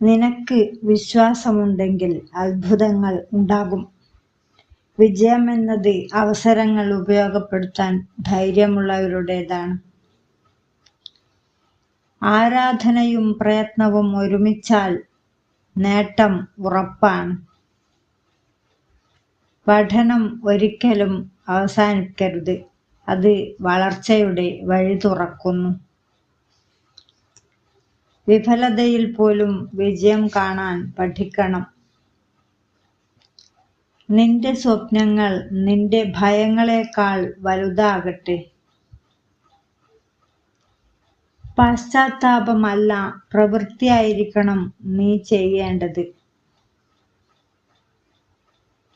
നിനക്ക് വിശ്വാസമുണ്ടെങ്കിൽ അത്ഭുതങ്ങൾ ഉണ്ടാകും. വിജയമെന്നത് അവസരങ്ങൾ ഉപയോഗപ്പെടുത്താൻ ധൈര്യമുള്ളവരുടേതാണ്. ആരാധനയും പ്രയത്നവും ഒരുമിച്ചാൽ നേട്ടം ഉറപ്പാണ്. പഠനം ഒരിക്കലും അവസാനിക്കരുത്. അത് വളർച്ചയുടെ വഴി തുറക്കുന്നു. വിഫലതയിൽ പോലും വിജയം കാണാൻ പഠിക്കണം. നിന്റെ സ്വപ്നങ്ങൾ നിന്റെ ഭയങ്ങളെക്കാൾ വലുതാകട്ടെ. പശ്ചാത്താപമല്ല, പ്രവൃത്തിയായിരിക്കണം നീ ചെയ്യേണ്ടത്.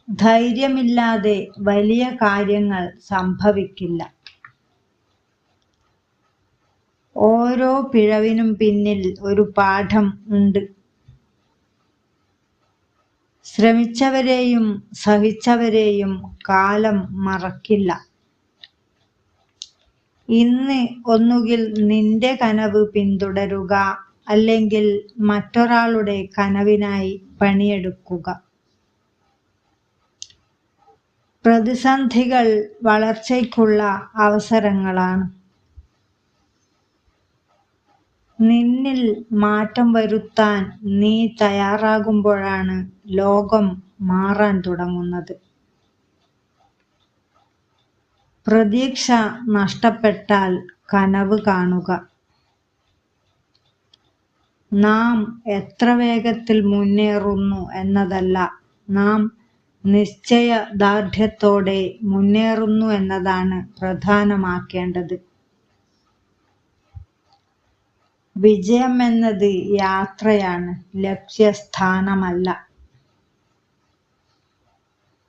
ധൈര്യമില്ലാതെ വലിയ കാര്യങ്ങൾ സംഭവിക്കില്ല. ഓരോ പിഴവിനും പിന്നിൽ ഒരു പാഠം ഉണ്ട്. ശ്രമിച്ചവരെയും സഹിച്ചവരെയും കാലം മറക്കില്ല. ഇന്ന് ഒന്നുകിൽ നിന്റെ കനവ് പിന്തുടരുക, അല്ലെങ്കിൽ മറ്റൊരാളുടെ കനവിനായി പണിയെടുക്കുക. പ്രതിസന്ധികൾ വളർച്ചയ്ക്കുള്ള അവസരങ്ങളാണ്. നിന്നിൽ മാറ്റം വരുത്താൻ നീ തയ്യാറാകുമ്പോഴാണ് ലോകം മാറാൻ തുടങ്ങുന്നത്. പ്രതീക്ഷ നഷ്ടപ്പെട്ടാൽ കനവ് കാണുക. നാം എത്ര വേഗത്തിൽ മുന്നേറുന്നു എന്നതല്ല, നാം നിശ്ചയദാർഢ്യത്തോടെ മുന്നേറുന്നു എന്നതാണ് പ്രധാനമാക്കേണ്ടത്. വിജയം എന്നത് യാത്രയാണ്, ലക്ഷ്യസ്ഥാനമല്ല.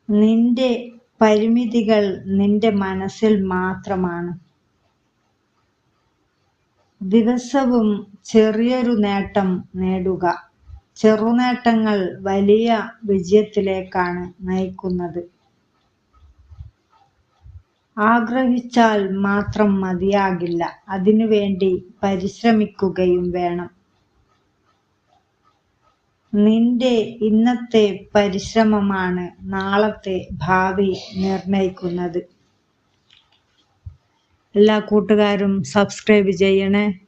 നിന്റെ പരിമിതികൾ നിന്റെ മനസ്സിൽ മാത്രമാണ്. ദിവസവും ചെറിയൊരു നേട്ടം നേടുക. ചെറുനേട്ടങ്ങൾ വലിയ വിജയത്തിലേക്കാണ് നയിക്കുന്നത്. ആഗ്രഹിച്ചാൽ മാത്രം മതിയാകില്ല, അതിനുവേണ്ടി പരിശ്രമിക്കുകയും വേണം. നിന്റെ ഇന്നത്തെ പരിശ്രമമാണ് നാളത്തെ ഭാവി നിർണയിക്കുന്നത്. എല്ലാ കൂട്ടുകാരും സബ്സ്ക്രൈബ് ചെയ്യണേ.